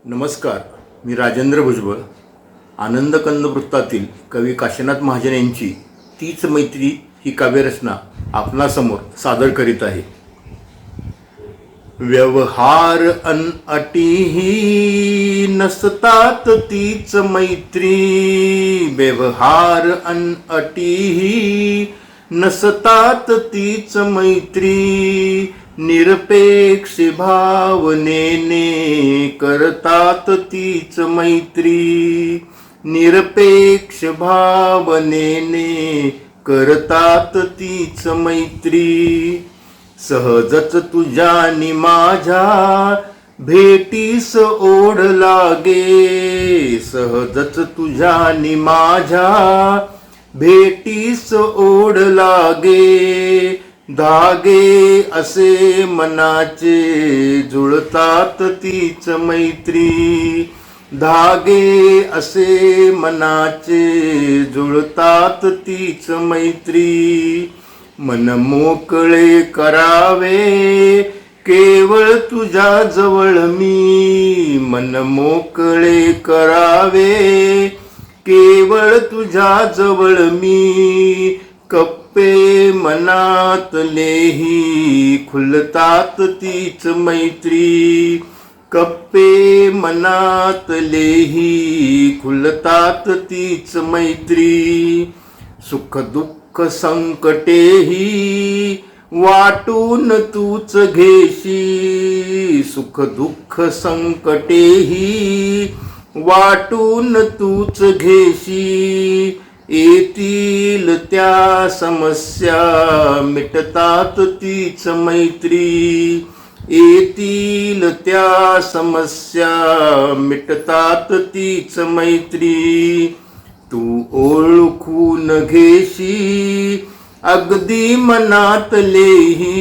नमस्कार. मी राजेंद्र भुजबळ. आनंदकंद वृत्तातील कवी काशीनाथ महाजन यांची तीच मैत्री ही काव्यरचना आपणासमोर सादर करीत आहे. व्यवहार अन अटीही नसतात तीच मैत्री. व्यवहार अन अटीही नसतात तीच मैत्री. निरपेक्ष भावनेने करतात तीच मैत्री. निरपेक्ष भावनेने करतात तीच मैत्री. सहजच तुझ्या नि माझ्या भेटीस ओढ लागे. सहजच तुझ्या नि माझ्या भेटीस ओढ लागे. धागे असे मनाचे जुळतात तीच मैत्री. धागे असे मनाचे जुळतात तीच मैत्री. मन मोकळे करावे केवळ तुझ्या जवळ मी. मन मोकळे करावे केवळ तुझ्या जवळ मी. कप्पे मनातलेही खुलतात तीच मैत्री. कप्पे मनातलेही खुलतात तीच मैत्री. सुख दुःख संकटेही वाटून तूच घेशी. सुख दुःख संकटेही वाटून तूच घेशी. येतील त्या समस्या मिटतात तीच मैत्री. येतील त्या समस्या मिटतात तीच मैत्री. तू ओळखून घेशी अगदी मनातलेही.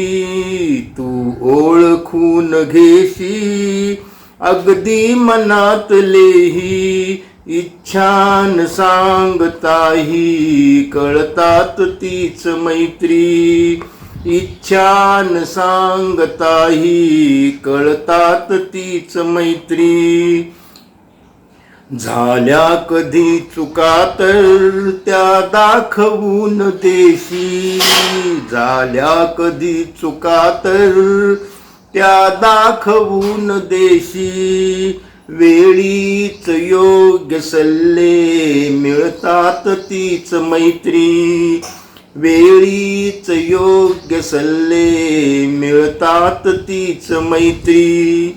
तू ओळखून घेशी अगदी मनातलेही. इच्छान सांगताही कळतात तीच मैत्री. इच्छान सांगताही कळतात तीच मैत्री. झाल्या कधी चुका तर त्या दाखवून देशी. झाल्या कधी चुका तर त्या दाखवून देशी. वेळीच योग्य सल्ले मिळतात तीच मैत्री. वेळीच योग्य सल्ले मिळतात तीच मैत्री.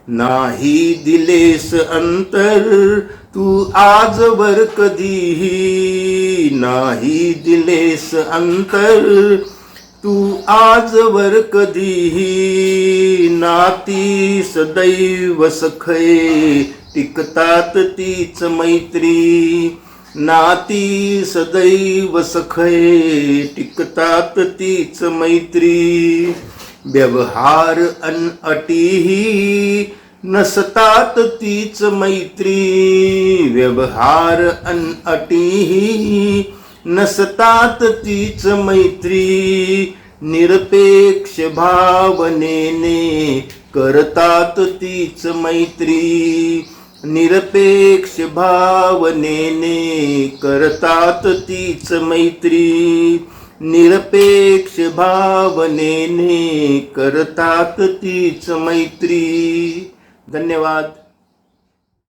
नाही दिलेस अंतर तू आजवर कधीही. नाही दिलेस अंतर तू आजवर कधीही. नाती सदैव सखे टिकतात तीच मैत्री. नाती सदैव सखे टिकतात तीच मैत्री. व्यवहार अन अटीही नसतात तीच मैत्री. व्यवहार अन अटीही नसतात तीच मैत्री. निरपेक्ष भावनेने करतात तीच मैत्री. निरपेक्ष भावनेने करतात तीच मैत्री. निरपेक्ष भावनेने करतात तीच मैत्री. धन्यवाद.